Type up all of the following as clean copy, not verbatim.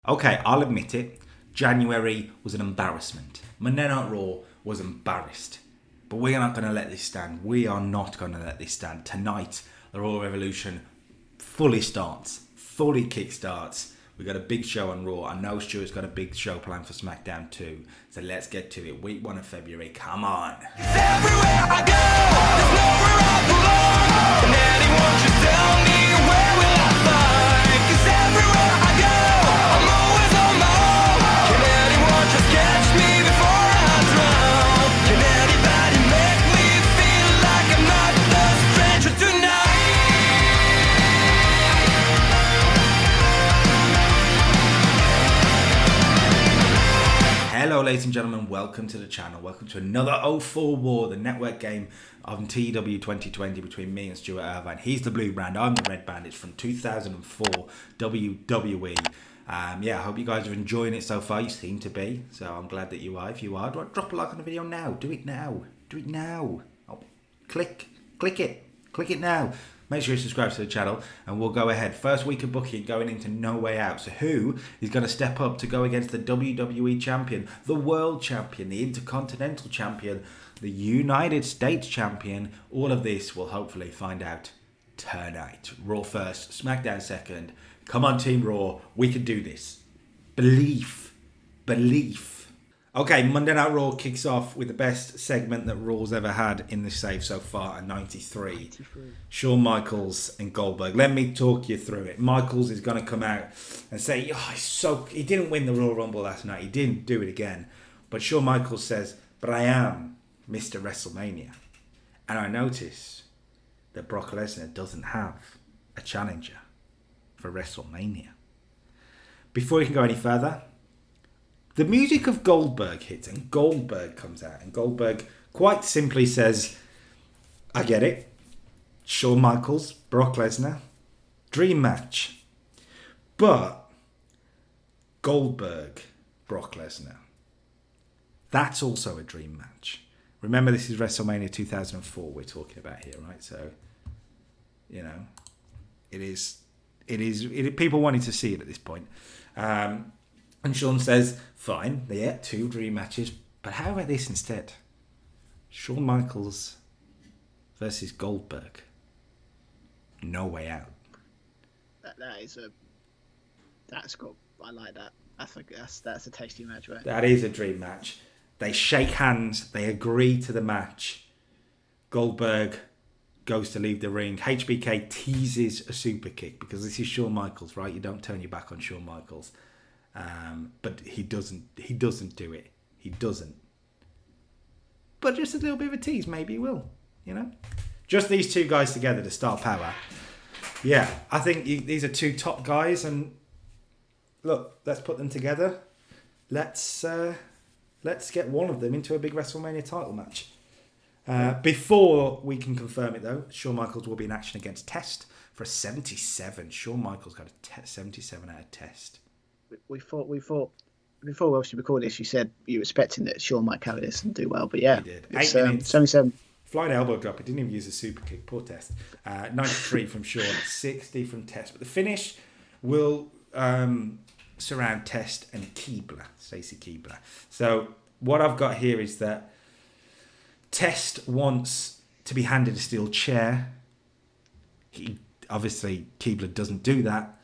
Okay, I'll admit it. January was an embarrassment. Monday Night Raw was embarrassed. But we're not going to let this stand. We are not going to let this stand. Tonight, the Raw Revolution fully starts. Fully kickstarts. We've got a big show on Raw. I know Stuart's got a big show planned for Smackdown too. So let's get to it. Week 1 of February. Come on. Everywhere I go, there's nowhere I belong. And anyone should tell me where will I find? 'Cause everywhere I go, I'm always on my own. Can anyone just catch me before I drown? Can anybody make me feel like I'm not the stranger tonight? Hello ladies and gentlemen, welcome to the channel. Welcome to another 04 War, the network game of TW 2020 between me and Stuart Irvine. He's the blue brand, I'm the red band. It's from 2004 WWE. I hope you guys are enjoying it so far. You seem to be, so I'm glad that you are. If you are, drop a like on the video now. Do it now. Do it now. Oh, click it now. Make sure you subscribe to the channel and we'll go ahead. First week of booking going into No Way Out. So who is going to step up to go against the WWE Champion, the World Champion, the Intercontinental Champion, the United States Champion? All of this we'll hopefully find out tonight. Raw first, Smackdown second. Come on Team Raw, we can do this. Belief. Okay, Monday Night Raw kicks off with the best segment that Raw's ever had in the save so far at 93. Shawn Michaels and Goldberg. Let me talk you through it. Michaels is going to come out and say, he didn't win the Royal Rumble last night. He didn't do it again. But Shawn Michaels says, but I am Mr. WrestleMania. And I notice that Brock Lesnar doesn't have a challenger for WrestleMania. Before we can go any further, the music of Goldberg hits and Goldberg comes out and Goldberg quite simply says, I get it. Shawn Michaels, Brock Lesnar, dream match. But Goldberg, Brock Lesnar, that's also a dream match. Remember, this is WrestleMania 2004 we're talking about here, right? So, it is people wanted to see it at this point. And Shawn says, fine, yeah, 2 dream matches, but how about this instead? Shawn Michaels versus Goldberg. No Way Out. I like that. I think that's a tasty match, right? That is a dream match. They shake hands, they agree to the match. Goldberg goes to leave the ring. HBK teases a super kick because this is Shawn Michaels, right? You don't turn your back on Shawn Michaels. But he doesn't do it. He doesn't. But just a little bit of a tease, maybe he will, Just these 2 guys together to star power. Yeah, I think these are 2 top guys, and look, let's put them together. Let's get one of them into a big WrestleMania title match. Before we can confirm it though, Shawn Michaels will be in action against Test for a 77. Shawn Michaels got a 77 out of Test. We thought before we obviously recorded this, you said you were expecting that Shawn might carry this and do well, but yeah, he did. It's 8 minutes. 77. Flying elbow drop. He didn't even use a super kick. Poor Test. 93 from Shawn, 60 from Test. But the finish will surround Test and Stacey Keibler. So what I've got here is that Test wants to be handed a steel chair. Obviously, Keibler doesn't do that.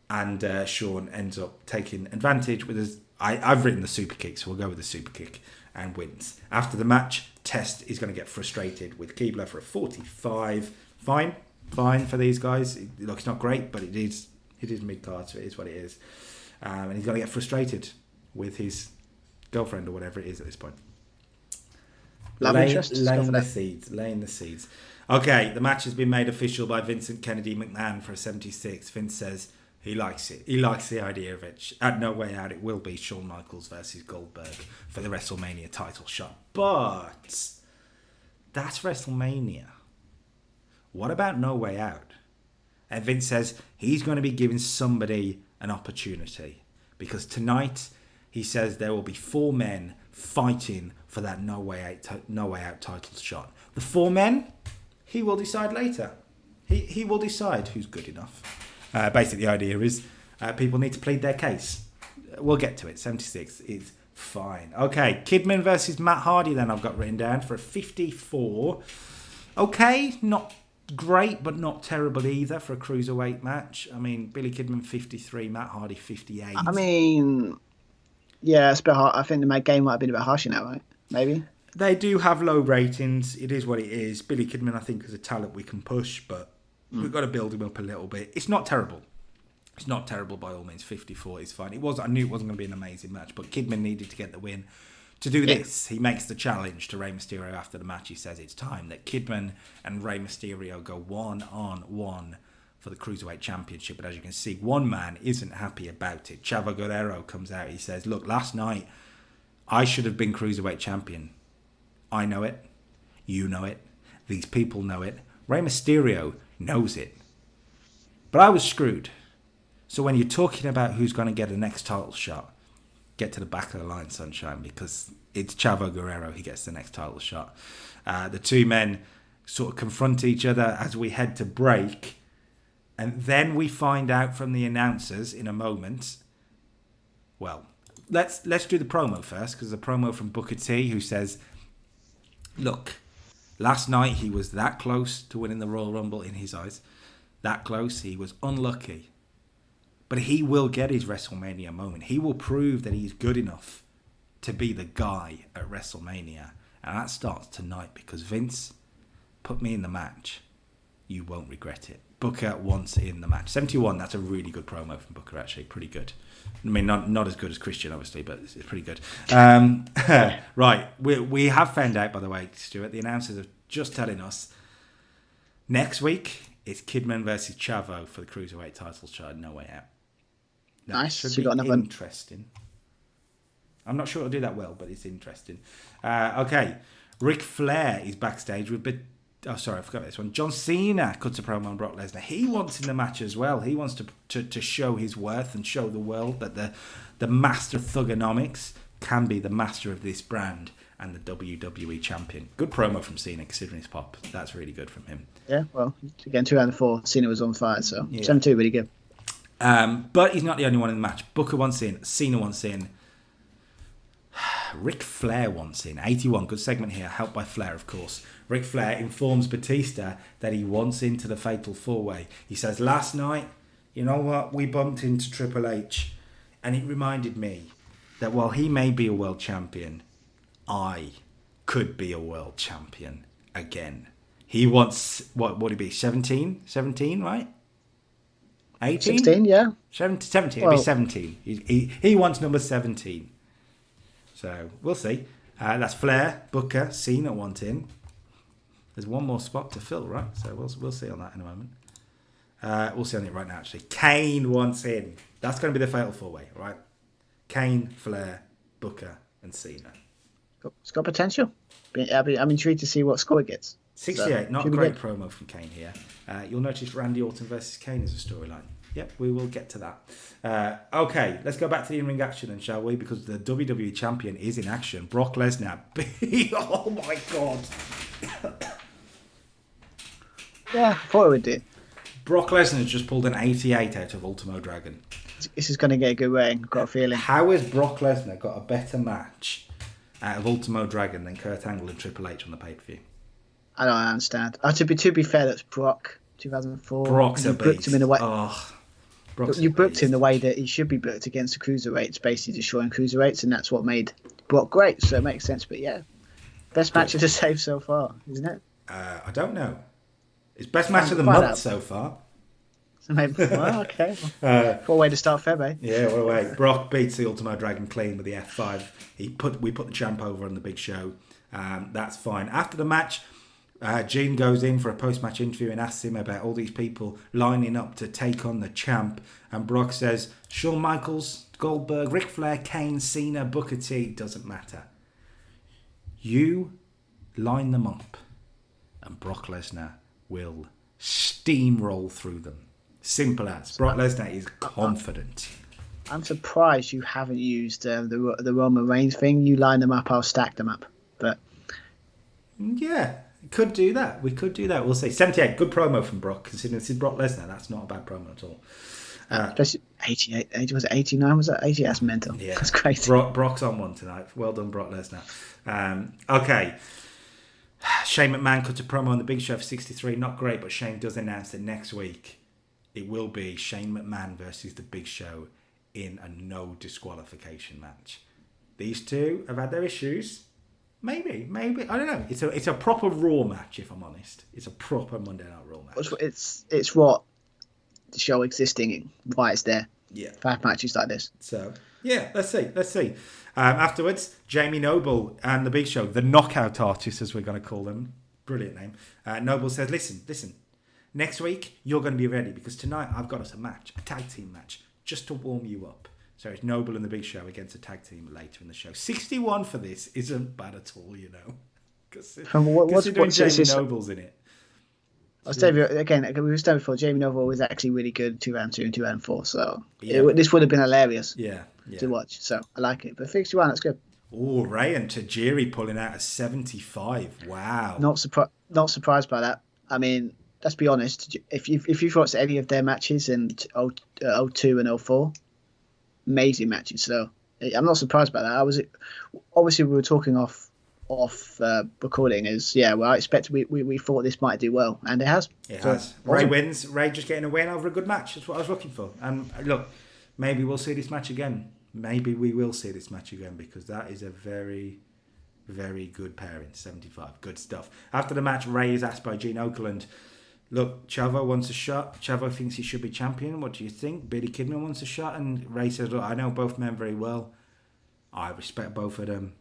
And Shawn ends up taking advantage with his... I've written the super kick, so we'll go with the super kick and wins. After the match, Test is going to get frustrated with Keibler for a 45. Fine for these guys. Look, it's not great, but it is mid-card, so it is what it is. And he's going to get frustrated with his girlfriend or whatever it is at this point. Laying the seeds. Okay, the match has been made official by Vincent Kennedy McMahon for a 76. Vince says he likes it. He likes the idea of it. At No Way Out, it will be Shawn Michaels versus Goldberg for the WrestleMania title shot. But that's WrestleMania. What about No Way Out? And Vince says he's going to be giving somebody an opportunity. Because tonight, he says there will be 4 men fighting for that No Way Out title shot. The 4 men, he will decide later. He will decide who's good enough. Basically, the idea is people need to plead their case. We'll get to it. 76 is fine. Okay, Kidman versus Matt Hardy then I've got written down for a 54. Okay, not great, but not terrible either for a cruiserweight match. I mean, Billy Kidman 53, Matt Hardy 58. I mean, yeah, it's a bit hard. I think the game might have been a bit harsh in that, right? Maybe. They do have low ratings. It is what it is. Billy Kidman, I think, is a talent we can push, but we've got to build him up a little bit. It's not terrible. It's not terrible by all means. 54 is fine. I knew it wasn't going to be an amazing match, but Kidman needed to get the win. To do this, he makes the challenge to Rey Mysterio after the match. He says it's time that Kidman and Rey Mysterio go 1-on-1 for the Cruiserweight Championship. But as you can see, one man isn't happy about it. Chavo Guerrero comes out. He says, look, last night I should have been Cruiserweight Champion. I know it. You know it. These people know it. Rey Mysterio knows it. But I was screwed. So when you're talking about who's going to get the next title shot, get to the back of the line, sunshine, because it's Chavo Guerrero who gets the next title shot. The two men sort of confront each other as we head to break. And then we find out from the announcers in a moment. Well, let's do the promo first, because the promo from Booker T, who says, look, last night he was that close to winning the Royal Rumble in his eyes. That close. He was unlucky. But he will get his WrestleMania moment. He will prove that he's good enough to be the guy at WrestleMania. And that starts tonight, because Vince, put me in the match. You won't regret it. Booker wants in the match. 71, that's a really good promo from Booker, actually. Pretty good. I mean, not as good as Christian, obviously, but it's pretty good. Right, we have found out, by the way, Stuart, the announcers are just telling us next week it's Kidman versus Chavo for the Cruiserweight title shot. No way out. That nice. should So be you got another interesting. I'm not sure it'll do that well, but it's interesting. Okay, Ric Flair is backstage with... Oh, sorry, I forgot this one. John Cena cuts a promo on Brock Lesnar. He wants in the match as well. He wants to show his worth and show the world that the master of thugonomics can be the master of this brand and the WWE champion. Good promo from Cena, considering his pop. That's really good from him. Yeah, well, again, 2 out of 4. Cena was on fire, so Yeah. 7-2, really good. But he's not the only one in the match. Booker wants in. Cena wants in. Ric Flair wants in. 81, good segment here, helped by Flair, of course. Ric Flair informs Batista that he wants into the Fatal 4-Way. He says, last night, you know what, we bumped into Triple H, and it reminded me that while he may be a world champion, I could be a world champion again. He wants, what would it be, 17? 17, right? 18? 16, yeah. 17, Well, it'll be 17. He wants number 17. So, we'll see. That's Flair, Booker, Cena want in. There's one more spot to fill, right? So, we'll see on that in a moment. We'll see on it right now, actually. Kane wants in. That's going to be the Fatal 4-Way, right? Kane, Flair, Booker, and Cena. It's got potential. I'm intrigued to see what score it gets. 68, So, not a should be great good. promo from Kane here. You'll notice Randy Orton versus Kane is a storyline. Yep, we will get to that. Okay, let's go back to the in-ring action then, shall we? Because the WWE Champion is in action. Brock Lesnar. Oh my God. Yeah, I thought it would do. Brock Lesnar has just pulled an 88 out of Ultimo Dragon. This is going to get a good rating. I've got a feeling. How has Brock Lesnar got a better match out of Ultimo Dragon than Kurt Angle and Triple H on the pay-per-view? I don't understand. To be fair, that's Brock, 2004. Brock's a You booked beast. him in a way. Oh, Brock's You a booked beast. him the way that he should be booked against the cruiserweights, basically destroying cruiserweights, and that's what made Brock great. So it makes sense. But yeah, best match of the save so far, isn't it? I don't know. It's best match of the Find month out. so far. So maybe. Well, okay. What a way to start Feb, eh? Yeah, what a way. Brock beats the Ultimo Dragon clean with the F5. We put the champ over on the big show. That's fine. After the match, Gene goes in for a post-match interview and asks him about all these people lining up to take on the champ. And Brock says, Shawn Michaels, Goldberg, Ric Flair, Kane, Cena, Booker T, doesn't matter. You line them up and Brock Lesnar will steamroll through them. Simple as. Brock Lesnar is confident. I'm surprised you haven't used the Roman Reigns thing. You line them up, I'll stack them up. But Yeah, could do that. We could do that. We'll see. 78, good promo from Brock. Considering this is Brock Lesnar, that's not a bad promo at all. Especially 88, was it 89? Was that 88? That's mental. Yeah. That's crazy. Brock's on one tonight. Well done, Brock Lesnar. Okay. Shane McMahon cut a promo on the Big Show for 63. Not great, but Shane does announce that next week it will be Shane McMahon versus the Big Show in a no disqualification match. These two have had their issues. Maybe. I don't know. It's a proper Raw match, if I'm honest. It's a proper Monday Night Raw match. It's what the show existing, why it's there. Yeah. 5 matches like this. So, yeah, let's see. Afterwards, Jamie Noble and the Big Show, the knockout artists, as we're going to call them. Brilliant name. Noble says, listen. Next week, you're going to be ready because tonight I've got us a match, a tag team match, just to warm you up. So it's Noble and the Big Show against a tag team later in the show. 61 for this isn't bad at all, you know. Considering Jamie Noble's in it. I'll tell you again. We were saying before. Jamie Noble was actually really good 2 round 2 and 2 round 4. So this would have been hilarious. To watch. So I like it. But 61, that's good. Oh, Ray and Tajiri pulling out a 75. Wow. Not surprised by that. I mean, let's be honest. If you've watched any of their matches in 02 and 04, amazing matches. So I'm not surprised by that. Obviously we were talking off recording I expect we thought this might do well, and it has. Ray wins. Ray just getting a win over a good match. That's what I was looking for. And look, maybe we'll see this match again. Maybe we will see this match again because that is a very, very good pairing. 75, good stuff. After the match, Ray is asked by Gene Okerlund, look, Chavo wants a shot. Chavo thinks he should be champion. What do you think? Billy Kidman wants a shot. And Ray says, look, I know both men very well. I respect both of them.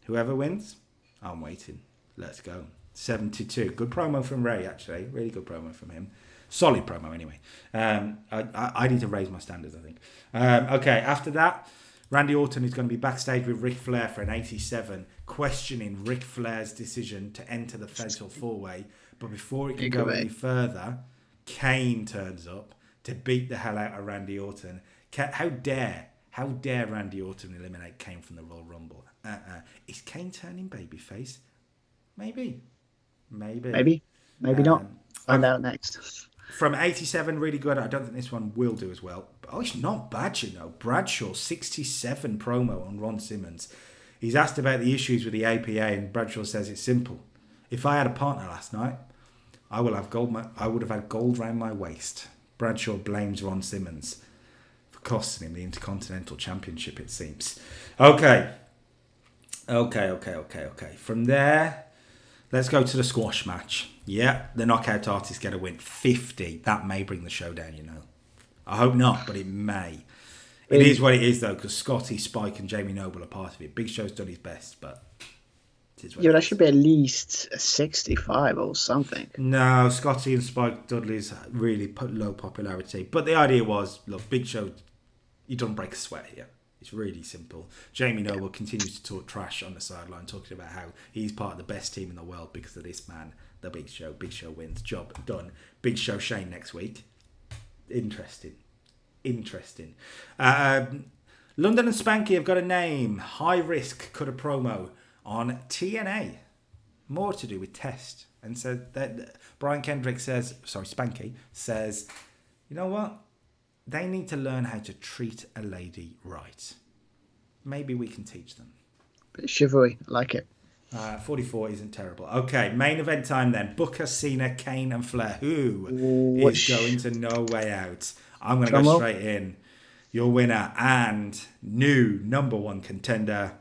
Whoever wins, I'm waiting. Let's go. 72. Good promo from Ray, actually. Really good promo from him. Solid promo, anyway. I need to raise my standards, I think. Okay, after that, Randy Orton is going to be backstage with Ric Flair for an 87, questioning Ric Flair's decision to enter the Fatal 4-Way. But before it can go any further, Kane turns up to beat the hell out of Randy Orton. How dare Randy Orton eliminate Kane from the Royal Rumble? Is Kane turning babyface? Maybe not. Find out next. From 87, really good. I don't think this one will do as well. But, it's not bad, you know. Bradshaw, 67 promo on Ron Simmons. He's asked about the issues with the APA, and Bradshaw says it's simple. If I had a partner last night, I would have had gold around my waist. Bradshaw blames Ron Simmons for costing him the Intercontinental Championship, it seems. Okay. From there, let's go to the squash match. Yeah, the knockout artists get a win. 50. That may bring the show down, you know. I hope not, but it may. It is what it is, though, because Scotty, Spike, and Jamie Noble are part of it. Big Show's done his best, but it is what it is. That should be at least a 65 or something. No, Scotty and Spike Dudley's really put low popularity. But the idea was, look, Big Show, you don't break a sweat here. It's really simple. Jamie Noble continues to talk trash on the sideline, talking about how he's part of the best team in the world because of this man, the Big Show. Big Show wins. Job done. Big Show Shane next week. Interesting. London and Spanky have got a name. High Risk cut a promo on TNA. More to do with Test. And so that Brian Kendrick says, Spanky says, you know what? They need to learn how to treat a lady right. Maybe we can teach them. Bit of chivalry, I like it. 44 isn't terrible. Okay, main event time then. Booker, Cena, Kane and Flair. Who is going to No Way Out? I'm going to go straight in. Your winner and new number one contender,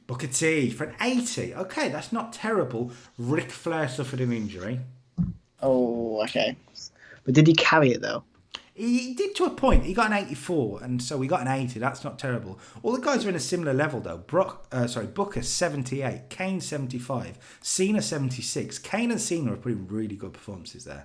Booker T for an 80. Okay, that's not terrible. Ric Flair suffered an injury. Oh, okay. But did he carry it though? He did to a point. He got an 84, and so we got an 80. That's not terrible. All the guys are in a similar level, though. Booker, 78. Kane, 75. Cena, 76. Kane and Cena are putting really good performances there.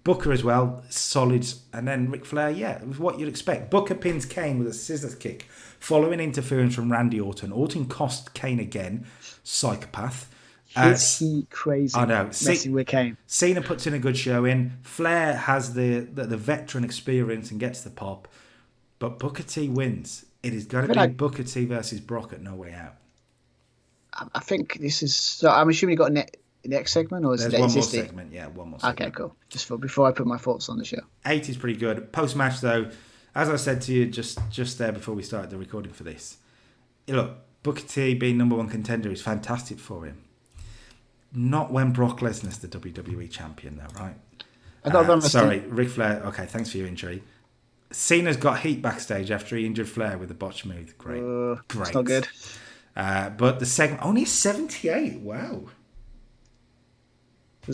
Booker as well, solid. And then Ric Flair, it was what you'd expect. Booker pins Kane with a scissors kick, following interference from Randy Orton. Orton cost Kane again. Psychopath. Is he crazy? I know. Messing with Kane. Cena puts in a good showing. Flair has the veteran experience and gets the pop. But Booker T wins. It is going to be Booker T versus Brock at No Way Out. I think this is... So I'm assuming he got in the next segment, or is There's it one existing? more segment. Yeah, one more segment. Okay, cool. Just before I put my thoughts on the show. 80 is pretty good. Post-match, though, as I said to you just there before we started the recording for this, look, Booker T being number one contender is fantastic for him. Not when Brock Lesnar's the WWE champion, though, right? I got to sorry, Ric Flair. Okay, thanks for your injury. Cena's got heat backstage after he injured Flair with a botch move. Great. Great. It's not good. But the segment, only 78. Wow.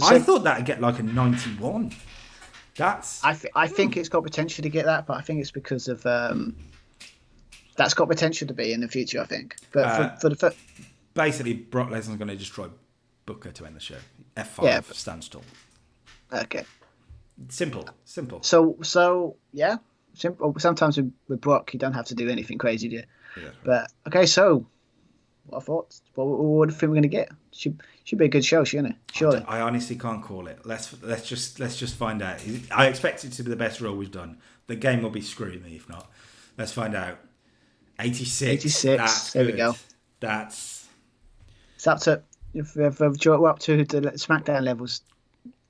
I thought that'd get like a 91. I think it's got potential to get that, but I think it's because of that's got potential to be in the future. I think, but for the basically, Brock Lesnar's going to destroy Booker to end the show. F5 standstill. Okay. Simple. So yeah, simple. Sometimes with Brock, you don't have to do anything crazy, do you? Yeah. But okay, so what I thought, what do you think we're going to get? Should be a good show, shouldn't it? Surely. I honestly can't call it. Let's just find out. I expect it to be the best Raw we've done. The game will be screwing me if not. Let's find out. 86. That's there good. We go. It's up to we're up to the SmackDown levels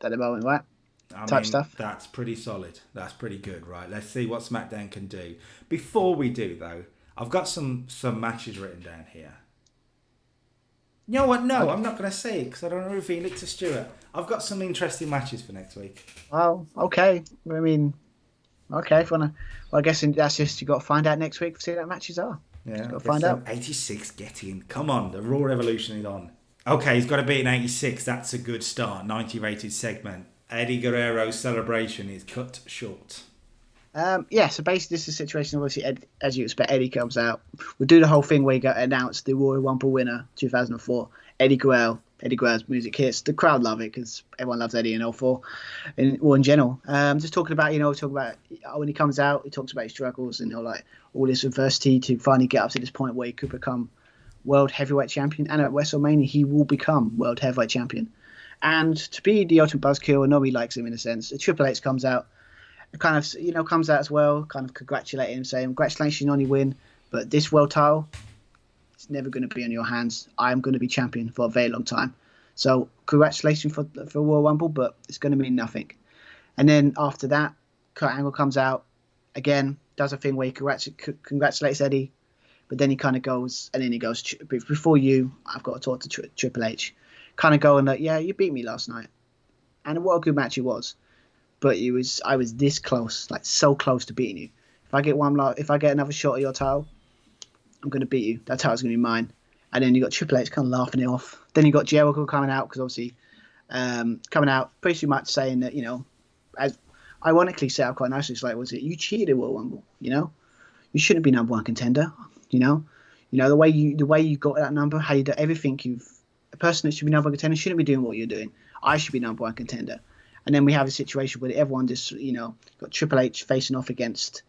at the moment, right? Type stuff. That's pretty solid. That's pretty good, right? Let's see what SmackDown can do. Before we do, though, I've got some matches written down here. You know what? No, I'm not going to say it because I don't want to reveal it to Stuart. I've got some interesting matches for next week. Well, okay. I mean, okay. If you wanna, well, I guess that's just you got to find out next week. See what matches are. Yeah, got to find out. 86, get in. Come on, the Raw Revolution is on. Okay, he's got to be in 86. That's a good start. 90 rated segment. Eddie Guerrero's celebration is cut short. Yeah, so basically this is a situation, obviously, as you expect, Eddie comes out. We'll do the whole thing where you announce the Royal Rumble winner, 2004, Eddie Guerrero. Eddie Guerrero's music hits. The crowd love it because everyone loves Eddie in 04, in general. Just talking about, when he comes out, he talks about his struggles and all this adversity to finally get up to this point where he could become World Heavyweight Champion. And at WrestleMania, he will become World Heavyweight Champion. And to be the ultimate buzzkill, and nobody likes him in a sense, Triple H comes out. Kind of, comes out as well, kind of congratulating him, saying, congratulations on your win, but this world title, it's never going to be in your hands. I'm going to be champion for a very long time. So congratulations for Royal Rumble, but it's going to mean nothing. And then after that, Kurt Angle comes out, again, does a thing where he congratulates Eddie, but then he kind of goes, and then he goes, before you, I've got to talk to Triple H. Kind of going like, yeah, you beat me last night. And what a good match it was. But I was this close, like so close to beating you. If I get another shot at your title, I'm going to beat you. That title's going to be mine. And then you got Triple H kind of laughing it off. Then you got Jericho coming out because obviously coming out pretty much saying that as ironically set up quite nicely. It's like, was it you cheated at Royal Rumble? You shouldn't be number one contender. The way you got that number, how you do everything. A person that should be number one contender shouldn't be doing what you're doing. I should be number one contender. And then we have a situation where everyone just, got Triple H facing off against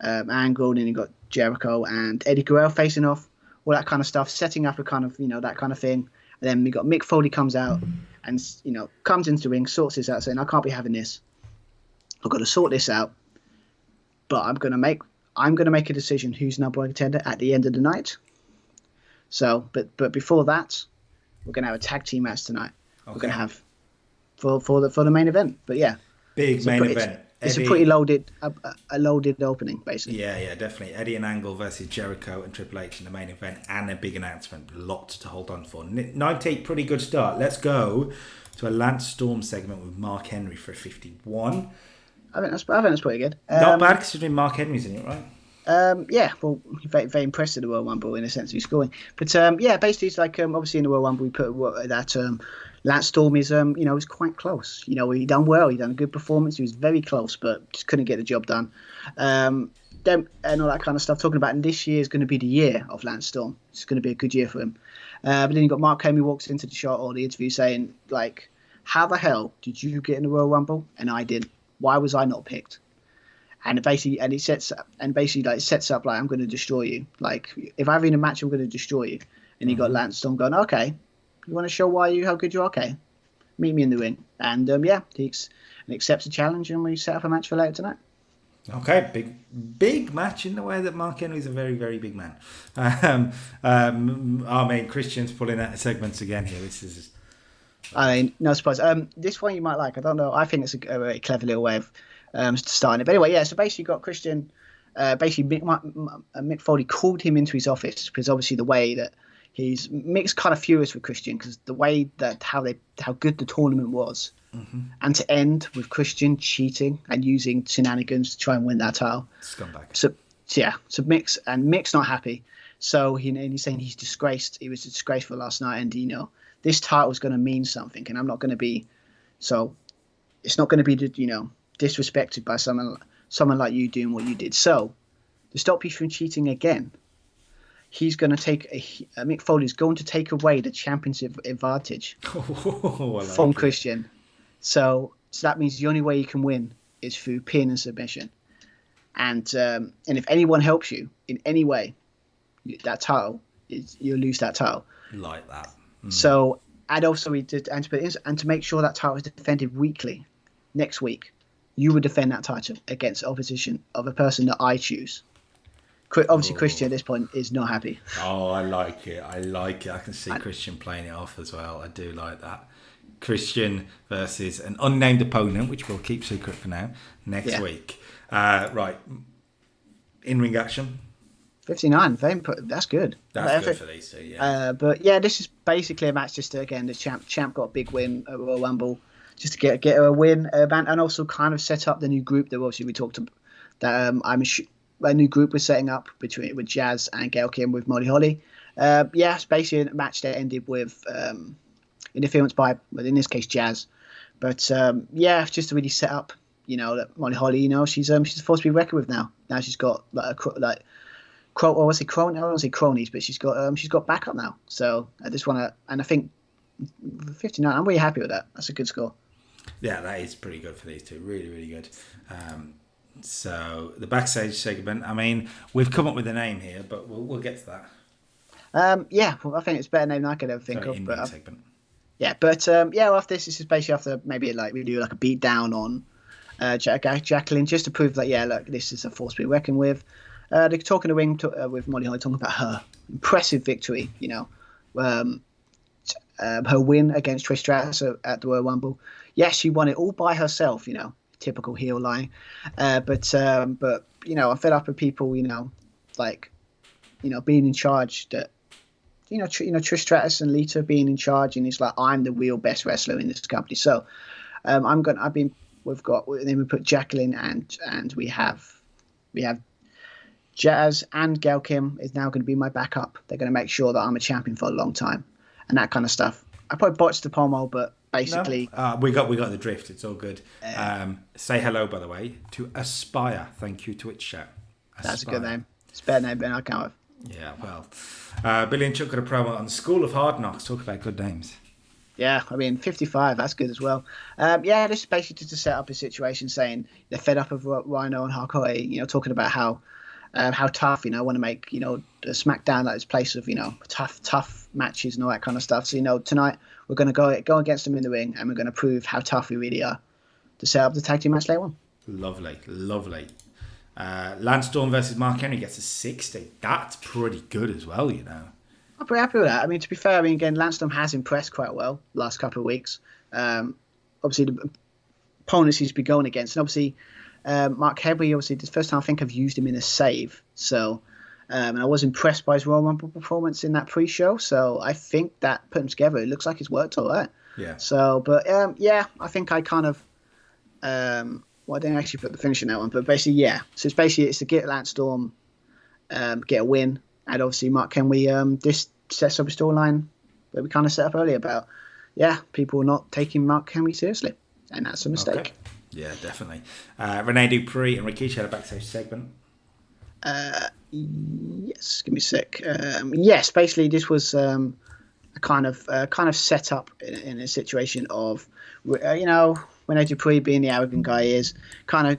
Angle, and then you got Jericho and Eddie Guerrero facing off, all that kind of stuff, setting up a kind of, that kind of thing. And then we got Mick Foley comes out and, comes into the ring, sorts this out, saying, I can't be having this. I've got to sort this out. But I'm going to make a decision who's number one contender at the end of the night. So, but before that, we're going to have a tag team match tonight. Okay. We're going to have for the main event. But yeah, big main event. It's a pretty loaded opening, basically. Yeah, definitely. Eddie and Angle versus Jericho and Triple H in the main event, and a big announcement. Lots to hold on for. 90, pretty good start. Let's go to a Lance Storm segment with Mark Henry for 51. I think that's pretty good. Not bad considering Mark Henry's in it, right? Yeah, well, very, very impressed with the Royal Rumble in a sense of his scoring. But yeah, basically, it's like obviously in the Royal Rumble we put that Lance Storm is was quite close. He done well. He done a good performance. He was very close, but just couldn't get the job done. And all that kind of stuff. Talking about, and this year is going to be the year of Lance Storm. It's going to be a good year for him. But then you got Mark Henry walks into the shot or the interview saying like, "How the hell did you get in the Royal Rumble and I didn't? Why was I not picked?" And basically, it sets up like, I'm going to destroy you. Like, if I have in a match, I'm going to destroy you. And you got Lance Storm going, okay, you want to show how good you are? Okay, meet me in the ring. And he accepts the challenge, and we set up a match for later tonight. Okay, big match in the way that Mark Henry's a very, very big man. Christian's pulling out the segments again here. This is I mean, no surprise. This one you might like. I don't know. I think it's a very clever little way of starting it. But anyway, yeah. So basically, you got Christian. Basically, Mick Foley called him into his office because obviously the way that Mick's kind of furious with Christian because the way that how good the tournament was, and to end with Christian cheating and using shenanigans to try and win that title. Scumbag. So Mick's not happy. So he's saying he's disgraced. He was disgraceful last night, and this title is going to mean something, and I'm not going to be. So it's not going to be disrespected by someone like you doing what you did. So to stop you from cheating again, he's going to take Mick Foley's going to take away the championship advantage from Christian. So that means the only way you can win is through pin and submission. And if anyone helps you in any way, that title you'll lose that title. Like that. So, and also we did, and to make sure that title is defended weekly, next week, you would defend that title against opposition of a person that I choose. Obviously, Christian at this point is not happy. Oh, I like it. I can see Christian playing it off as well. I do like that. Christian versus an unnamed opponent, which we'll keep secret for now, next week. Right. In-ring action. 59. That's good. That's good for these two, yeah. But yeah, this is basically a match just to, again, the champ got a big win at Royal Rumble, just to get a win, and also kind of set up the new group that obviously we talked about. That a new group was setting up with Jazz and Gail Kim with Molly Holly. It's basically a match that ended with interference by, well, in this case, Jazz. But just to really set up, that Molly Holly, she's a force to be reckoned with now. Now she's got I don't say cronies, but she's got backup now. So I just want to, and I think 59. I'm really happy with that. That's a good score. Yeah, that is pretty good for these two. Really, really good. So the backstage segment. I mean, we've come up with a name here, but we'll get to that. I think it's a better name than I could ever think of. But segment. After this is basically after maybe like we do like a beat down on Jacqueline, just to prove that look, this is a force to be reckoned with. They're talking to ring with Molly Holly, talking about her impressive victory. Her win against Trish Stratus at the Royal Rumble. Yes, she won it all by herself. Typical heel line. But I'm fed up with people. Being in charge. That Trish Stratus and Lita being in charge, and it's like I'm the real best wrestler in this company. So we put Jacqueline and we have Jazz and Gail Kim is now going to be my backup. They're going to make sure that I'm a champion for a long time and that kind of stuff. I probably botched the promo, but basically... No, we got the drift. It's all good. Say hello, by the way, to Aspire. Thank you, Twitch chat. That's a good name. It's a better name than I can have. Yeah, well. Billy and Chuck got a promo on the School of Hard Knocks. Talk about good names. Yeah, 55, that's good as well. This is basically just to set up a situation saying they're fed up of Rhino and Harcourt, talking about how tough, want to make, the Smackdown like this place of, tough matches and all that kind of stuff. So, tonight we're going to go against them in the ring and we're going to prove how tough we really are to set up the tag team match later on. Lovely. Lance Storm versus Mark Henry gets a 60. That's pretty good as well, I'm pretty happy with that. I mean, to be fair, again, Lance Storm has impressed quite well last couple of weeks. Obviously, the opponents he's been going against, and obviously, Mark Henry, obviously, the first time I think I've used him in a save. So, and I was impressed by his Royal Rumble performance in that pre-show. So, I think that put him together, it looks like it's worked all right. Yeah. So, but I think I kind of, I didn't actually put the finish in that one, but basically, So it's to get Lance Storm, get a win. And obviously, Mark Henry, this sets up a storyline that we kind of set up earlier about, people not taking Mark Henry seriously. And that's a mistake. Okay. Yeah, definitely. Rene Dupree and Rikishi had a backstage segment. Yes, give me a sec. Yes, basically, this was a kind of set up in a situation of, Rene Dupree being the arrogant guy he is, kind of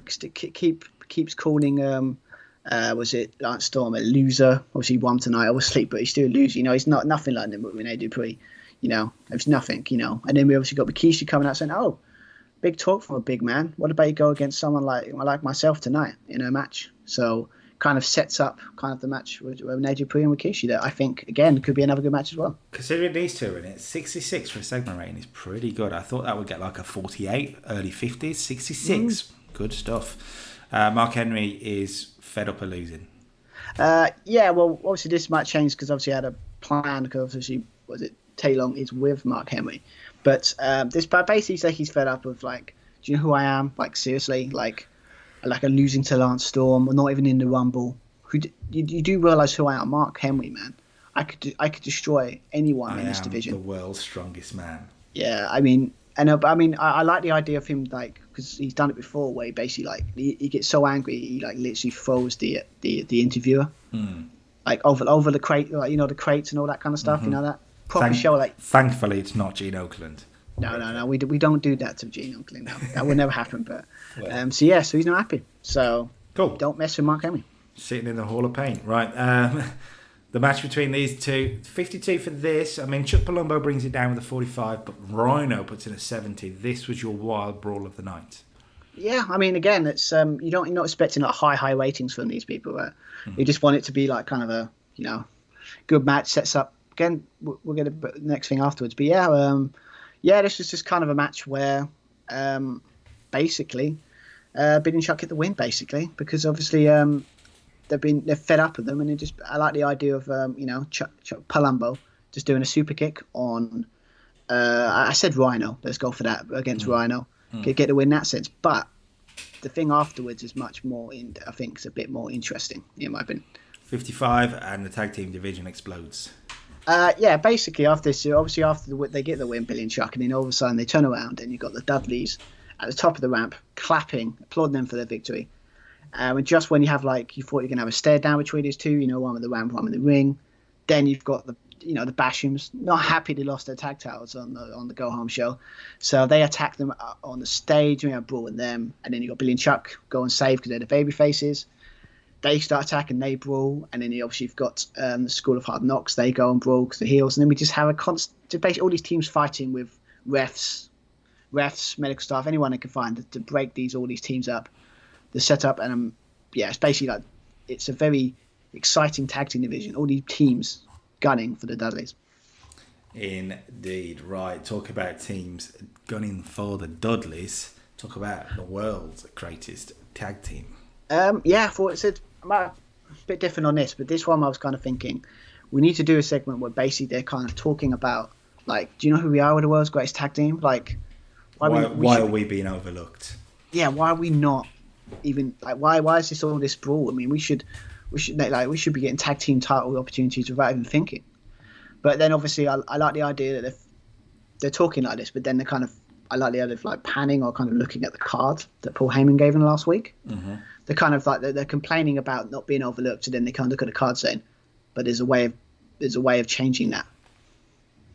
keeps calling... was it Lance Storm a loser? Obviously, he won tonight, obviously, but he's still a loser. He's not nothing like Rene Dupree. It's nothing. And then we obviously got Rikishi coming out saying, "Oh, big talk from a big man. What about you go against someone like myself tonight in a match?" So kind of sets up kind of the match with Rene Dupree and Rikishi that I think, again, could be another good match as well. Considering these two are in it, 66 for a segment rating is pretty good. I thought that would get like a 48, early 50s, 66. Good stuff. Mark Henry is fed up of losing. Yeah, well, obviously this might change because obviously I had a plan because obviously, Tay Long is with Mark Henry. But this basically says he's fed up of like, do you know who I am? Like, seriously, like a losing to Lance Storm, or not even in the Rumble. You do realise who I am, Mark Henry, man. I could destroy anyone in this division. The world's strongest man. Yeah, I mean, I like the idea of him, like, because he's done it before, where he basically like he gets so angry he like literally throws the interviewer, like over the crate, like, you know, the crates and all that kind of stuff. You know that proper show, like. Thankfully, it's not Gene Oakland. No, we don't do that to Gene Oakland. No, that would never happen. But so he's not happy. So cool. Don't mess with Mark Henry. Sitting in the Hall of Pain, right? The match between these two, 52 for this. I mean, Chuck Palumbo brings it down with a 45, but Rhino puts in a 70. This was your wild brawl of the night. Yeah, I mean, again, it's you're not expecting like high ratings from these people. You just want it to be like kind of a good match. Sets up again. We'll get the next thing afterwards. But this was just kind of a match where basically Big and Chuck get the win, basically, because obviously they're fed up with them, and I like the idea of Chuck Palumbo just doing a super kick on I said Rhino, let's go for that, against Rhino, get the win in that sense. But the thing afterwards is much more I think it's a bit more interesting in my opinion. 55 and the tag team division explodes. Basically after this, obviously after they get the win, Billy and Chuck, and then all of a sudden they turn around and you've got the Dudleys at the top of the ramp clapping, applauding them for their victory. And just when you have you thought you're gonna have a stare down between these two, one with the ramp, one with the ring, then you've got the Bashams not happy they lost their tag titles on the Go Home show, so they attack them on the stage. We have brawl with them, and then you got Billy and Chuck go and save because they're the baby faces. They start attacking, they brawl, and then you've got the School of Hard Knocks. They go and brawl because the heels, and then we just have a constant, basically all these teams fighting with refs, medical staff, anyone they can find to break all these teams up. The setup, and it's basically it's a very exciting tag team division. All these teams gunning for the Dudleys. Indeed, right. Talk about teams gunning for the Dudleys. Talk about the world's greatest tag team. I thought I'm a bit different on this, but this one I was kind of thinking we need to do a segment where basically they're kind of talking about do you know who we are with the world's greatest tag team? Why are we being overlooked? Yeah, why are we not? Even why is this all this brawl? I mean, we should be getting tag team title opportunities without even thinking. But then obviously I like the idea that they're talking like this, but then I like the idea of panning or kind of looking at the card that Paul Heyman gave them last week. Mm-hmm. They're kind of they're complaining about not being overlooked, and then they kind of look at the card saying, "But there's a way of changing that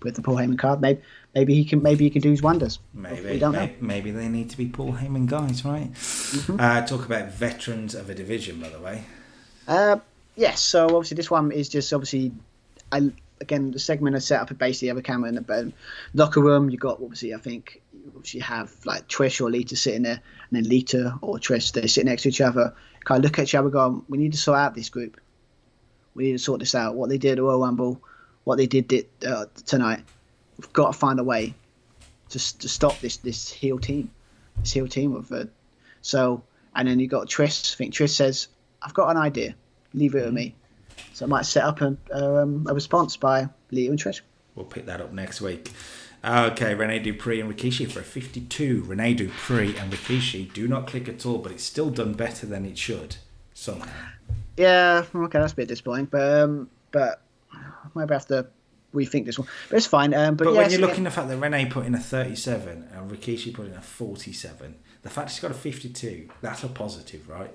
with the Paul Heyman card. Maybe he can do his wonders. We don't know. Maybe they need to be Paul Heyman guys, right? Mm-hmm. Talk about veterans of a division, by the way. Yes. So obviously this one is just obviously, again the segment is set up and basically have a camera in the locker room. You got obviously you have Trish or Lita sitting there, and then Lita or Trish they're sitting next to each other, kind of look at each other, going, "We need to sort out this group. We need to sort this out. What they did at Royal Rumble, what they did tonight." We've got to find a way to stop this heel team. This heel team of so, and then you got Trish. I think Trish says, "I've got an idea. Leave it with me." So I might set up a response by Lita and Trish. We'll pick that up next week. Okay, Rene Dupree and Rikishi for a 52. Rene Dupree and Rikishi do not click at all, but it's still done better than it should somehow. Yeah, okay, that's a bit disappointing, but maybe I have to rethink this one. But it's fine. But when you're looking at the fact that Rene put in a 37 and Rikishi put in a 47, the fact he's got a 52, that's a positive, right?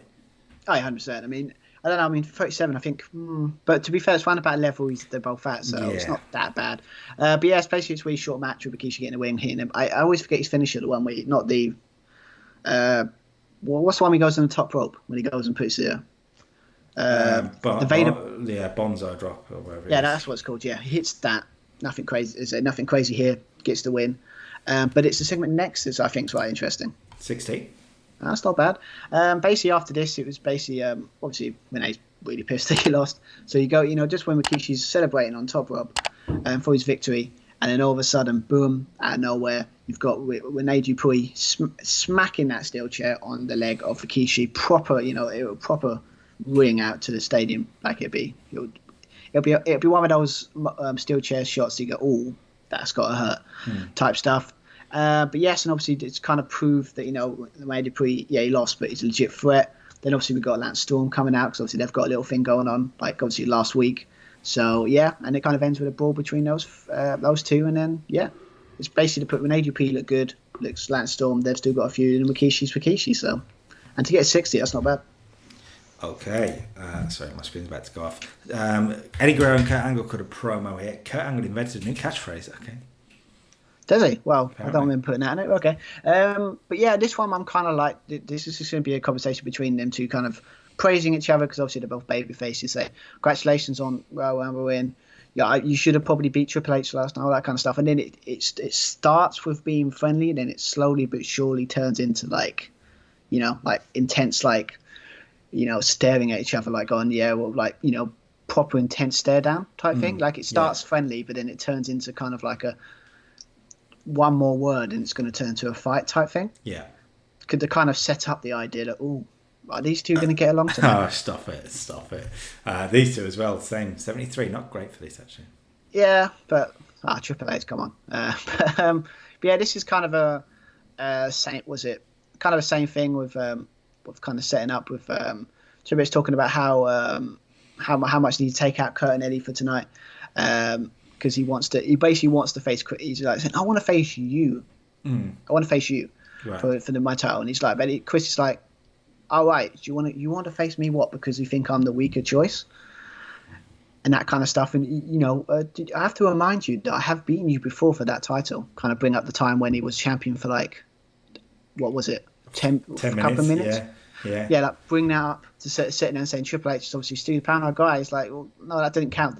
Oh, 100%. I mean, I don't know. I mean, 37, I think. But to be fair, it's around about level they're both at, so it's not that bad. But yeah, especially it's a really short match with Rikishi getting a win, hitting him. I always forget his finisher, the one where not the. What's the one he goes on the top rope when he goes and puts the Vader. Bonzo drop or whatever. Yeah, that's what it's called. Yeah, he hits that. Nothing crazy. Is nothing crazy here? Gets the win. But it's the segment next that I think is quite interesting. 16. That's not bad. Basically, after this, it was basically obviously Renee's really pissed that he lost. So you go, just when Rikishi's celebrating on top rope for his victory, and then all of a sudden, boom, out of nowhere, you've got Rene Dupuy smacking that steel chair on the leg of Rikishi. Proper, proper ring out to the stadium like it'll be one of those steel chair shots that you go, oh, that's got to hurt type stuff. But yes, and obviously it's kind of proved that Rene Dupuy, he lost, but he's a legit threat. Then obviously we've got Lance Storm coming out because obviously they've got a little thing going on, like obviously last week. So yeah, and it kind of ends with a brawl between those two, and then it's basically to put Rene Dupuy look good, looks Lance Storm. They've still got a few, and Rikishi's Rikishi. So, and to get 60, that's not bad. Okay, sorry, my screen's about to go off. Eddie Guerrero and Kurt Angle cut a promo here. Kurt Angle invented a new catchphrase. Okay. Does he? Well, Apparently. I don't remember putting that in it. Okay. But yeah, this one I'm kind of like, this is just going to be a conversation between them two, kind of praising each other because obviously they're both baby faces. Say, congratulations on Royal Rumble win. Yeah, you should have probably beat Triple H last night, all that kind of stuff. And then it starts with being friendly, and then it slowly but surely turns into like intense, staring at each other, like on proper intense stare down type thing. Like it starts friendly, but then it turns into kind of like a one more word and it's going to turn to a fight type thing. Yeah. Could they kind of set up the idea that, are these two going to get along tonight? Oh, stop it. These two as well, same. 73, not great for this, actually. Yeah, but Triple H, come on. But yeah, this is kind of a same thing with kind of setting up with Triple H talking about how much need to take out Kurt and Eddie for tonight. Because he basically wants to face Chris. He's like saying, I want to face you. I want to face you for my title. And he's like, but Chris is like, all right, you want to face me? What? Because you think I'm the weaker choice, and that kind of stuff. And I have to remind you that I have beaten you before for that title. Kind of bring up the time when he was champion for like, what was it, 10 couple of minutes? Yeah. Like bring that up to sitting there and saying Triple H is obviously stupid. Paranoid guy. He's like, well, no, that didn't count.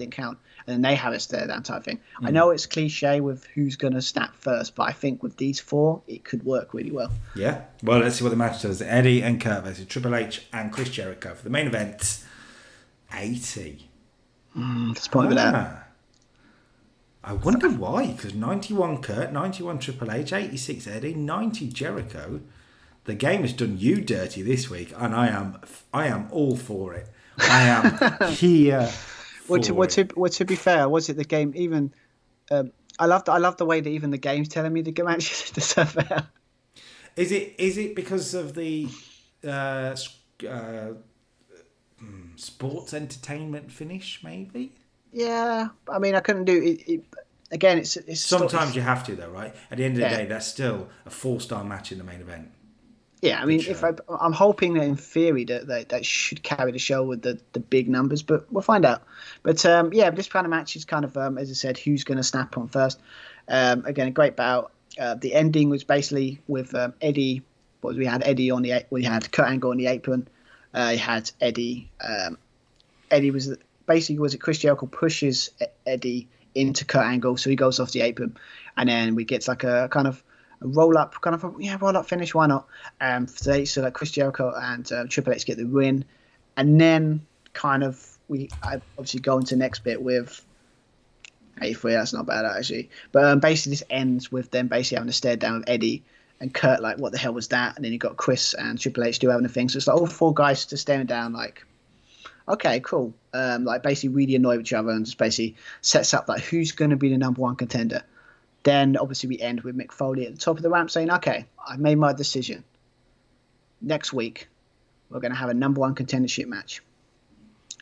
And then they have a stare down type thing. I know it's cliche with who's going to snap first, but I think with these four, it could work really well. Yeah. Well, let's see what the match does. Eddie and Kurt versus Triple H and Chris Jericho for the main event. 80. Disappointed with that. I wonder why, because 91 Kurt, 91 Triple H, 86 Eddie, 90 Jericho. The game has done you dirty this week, and I am all for it. I am here. Well, to be fair, was it the game? Even I love the way that even the game's telling me the match deserve better. Is it because of the sports entertainment finish? Maybe. Yeah, I mean, I couldn't do it. Again, it's sometimes you have to though, right? At the end of the day, that's still a 4-star match in the main event. Yeah, I mean, I'm hoping that in theory that should carry the show with the big numbers, but we'll find out. But this kind of match is kind of, as I said, who's going to snap on first. Again, a great bout. The ending was basically with Eddie. We had Eddie we had Kurt Angle on the apron. You had Eddie. Eddie was it Chris Jericho pushes Eddie into Kurt Angle, so he goes off the apron, and then we get like a kind of roll up finish. Why not? So like Chris Jericho and Triple H get the win, and then kind of I obviously go into the next bit with 83. That's not bad actually, but basically this ends with them basically having a stare down with Eddie and Kurt, like what the hell was that? And then you got Chris and Triple H still having a thing. So it's like all four guys just staring down like, okay, cool. Like basically really annoyed with each other and just basically sets up like who's going to be the number one contender. Then, obviously, we end with Mick Foley at the top of the ramp saying, okay, I've made my decision. Next week, we're going to have a number one contendership match.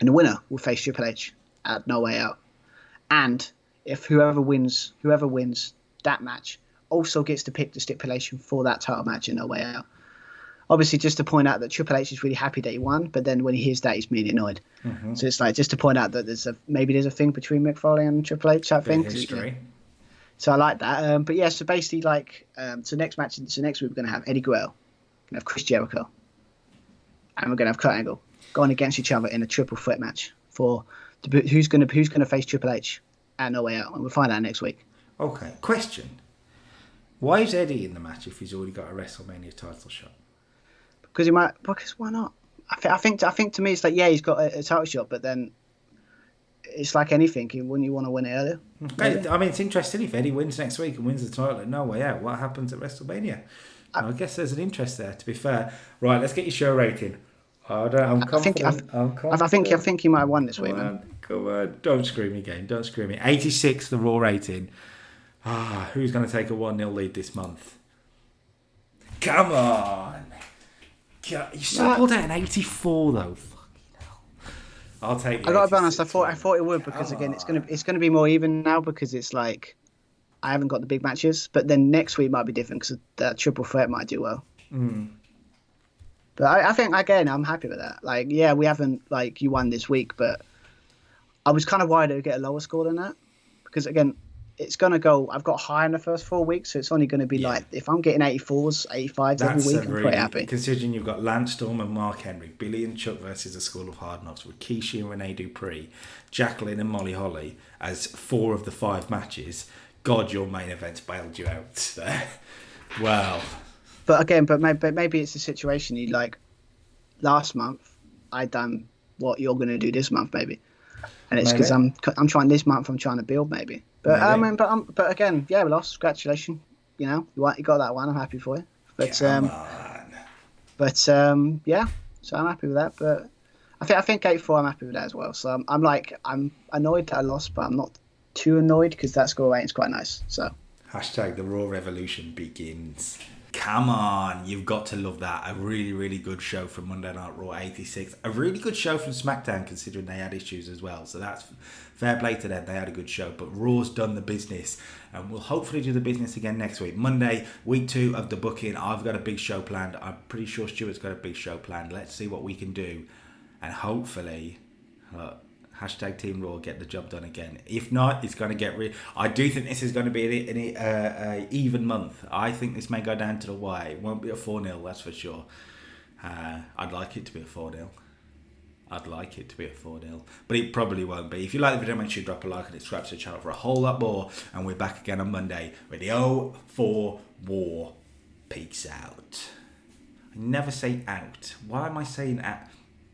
And the winner will face Triple H at No Way Out. And if whoever wins that match also gets to pick the stipulation for that title match in No Way Out. Obviously, just to point out that Triple H is really happy that he won, but then when he hears that, he's really annoyed. Mm-hmm. So it's like just to point out that maybe there's a thing between Mick Foley and Triple H type thing. History. So I like that. But yeah, so basically, like, so next week we're going to have Eddie Guerrero, we're going to have Chris Jericho, and we're going to have Kurt Angle going against each other in a triple threat match for who's going to face Triple H at No Way Out, and we'll find out next week. Okay. Question: why is Eddie in the match if he's already got a WrestleMania title shot? Because he might. Because why not? I think to me it's like, yeah, he's got a title shot, but then it's like anything. Wouldn't you want to win it earlier? Okay. I mean, it's interesting if Eddie wins next week and wins the title at No Way Out. What happens at WrestleMania? I guess there's an interest there. To be fair, right? Let's get your show rating. I'm confident. I think he might have won this week, man. Come on, don't screw me, game. Don't screw me. 86, the Raw rating. Who's going to take a 1-0 lead this month? Come on. You still pulled out an 84 though. I'll take. I got to be honest. I thought it would because again, it's gonna be more even now because it's like I haven't got the big matches, but then next week might be different because that triple threat might do well. But I think again, I'm happy with that. Like, yeah, we haven't you won this week, but I was kind of worried it would get a lower score than that because again, it's gonna go. I've got high in the first 4 weeks, so it's only going to be if I'm getting 84s, 85s every week, I'm pretty happy. Considering you've got Lance Storm and Mark Henry, Billy and Chuck versus the School of Hard Knocks, with Rikishi and Rene Dupree, Jacqueline and Molly Holly as 4 of the 5 matches. God, your main event's bailed you out there. Wow. But maybe it's a situation you last month I done what you're going to do this month, maybe, and it's because I'm trying this month. I'm trying to build, maybe. But but again, yeah, we lost. Congratulations. You know, you got that one. I'm happy for you. But yeah, so I'm happy with that. But I think 84. I'm happy with that as well. So I'm annoyed that I lost, but I'm not too annoyed because that score rating is quite nice. So hashtag the Raw Revolution begins. Come on, you've got to love that. A really, really good show from Monday Night Raw 86. A really good show from Smackdown considering they had issues as well. So that's fair play to them. They had a good show. But Raw's done the business. And we'll hopefully do the business again next week. Monday, week 2 of the booking. I've got a big show planned. I'm pretty sure Stuart's got a big show planned. Let's see what we can do. And hopefully... hashtag Team Raw, get the job done again. If not, it's going to get I do think this is going to be an even month. I think this may go down to the wire. It won't be a 4-0, that's for sure. I'd like it to be a 4-0. But it probably won't be. If you like the video, make sure you drop a like and subscribe to the channel for a whole lot more. And we're back again on Monday with the 04 War. Peace out. I never say out. Why am I saying out?